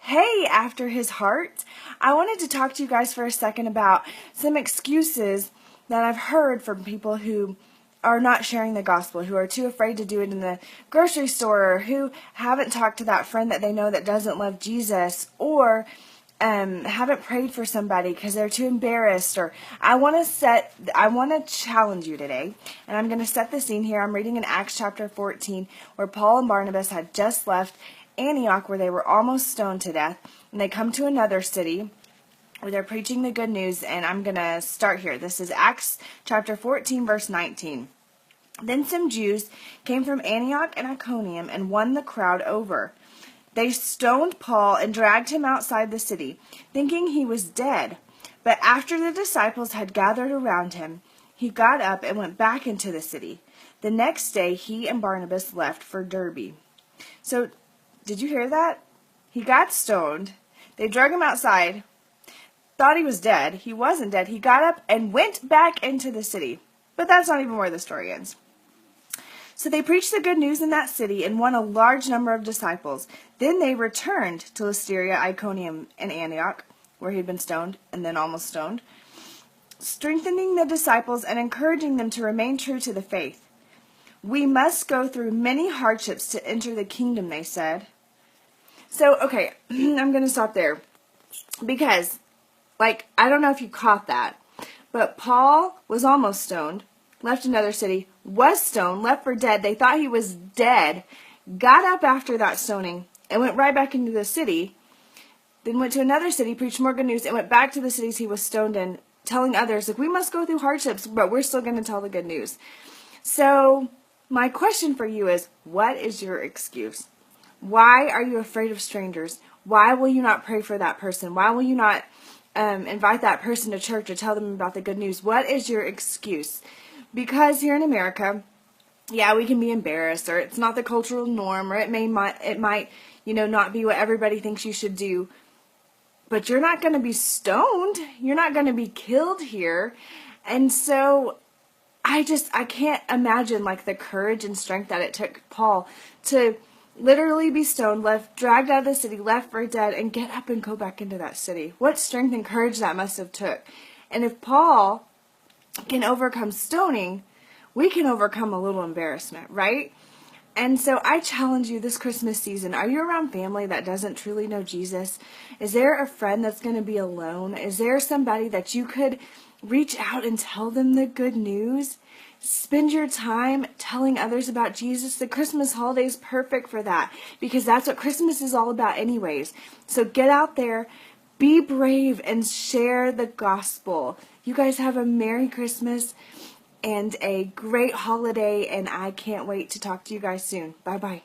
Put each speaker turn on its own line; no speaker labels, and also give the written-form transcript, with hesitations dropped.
Hey, After His Heart. I wanted to talk to you guys for a second about some excuses that I've heard from people who are not sharing the gospel, who are too afraid to do it in the grocery store, or who haven't talked to that friend that they know that doesn't love Jesus, or haven't prayed for somebody because they're too embarrassed. Or I want to challenge you today, and I'm going to set the scene here. I'm reading in Acts chapter 14, where Paul and Barnabas had just left Antioch, where they were almost stoned to death, and they come to another city where they're preaching the good news. And I'm going to start here. This is Acts chapter 14, verse 19. Then some Jews came from Antioch and Iconium and won the crowd over. They stoned Paul and dragged him outside the city, thinking he was dead. But after the disciples had gathered around him, he got up and went back into the city. The next day he and Barnabas left for Derbe. So, did you hear that? He got stoned. They drug him outside, thought he was dead. He wasn't dead. He got up and went back into the city. But that's not even where the story ends. So they preached the good news in that city and won a large number of disciples. Then they returned to Lystra, Iconium, and Antioch, where he had been stoned and then almost stoned, strengthening the disciples and encouraging them to remain true to the faith. "We must go through many hardships to enter the kingdom," they said. So, okay, I'm going to stop there because, I don't know if you caught that, but Paul was almost stoned, left another city, was stoned, left for dead. They thought he was dead, got up after that stoning, and went right back into the city, then went to another city, preached more good news, and went back to the cities he was stoned in, telling others, we must go through hardships, but we're still going to tell the good news. So, my question for you is, what is your excuse? Why are you afraid of strangers? Why will you not pray for that person? Why will you not invite that person to church or tell them about the good news? What is your excuse? Because here in America, yeah, we can be embarrassed, or it's not the cultural norm, or it might not be what everybody thinks you should do. But you're not going to be stoned. You're not going to be killed here. And so I can't imagine the courage and strength that it took Paul to literally be stoned, dragged out of the city, left for dead, and get up and go back into that city. What strength and courage that must have took. And if Paul can overcome stoning, we can overcome a little embarrassment, right? And so I challenge you this Christmas season, are you around family that doesn't truly know Jesus? Is there a friend that's going to be alone? Is there somebody that you could reach out and tell them the good news? Spend your time telling others about Jesus. The Christmas holiday is perfect for that, because that's what Christmas is all about anyways. So get out there, be brave, and share the gospel. You guys have a Merry Christmas and a great holiday, and I can't wait to talk to you guys soon. Bye-bye.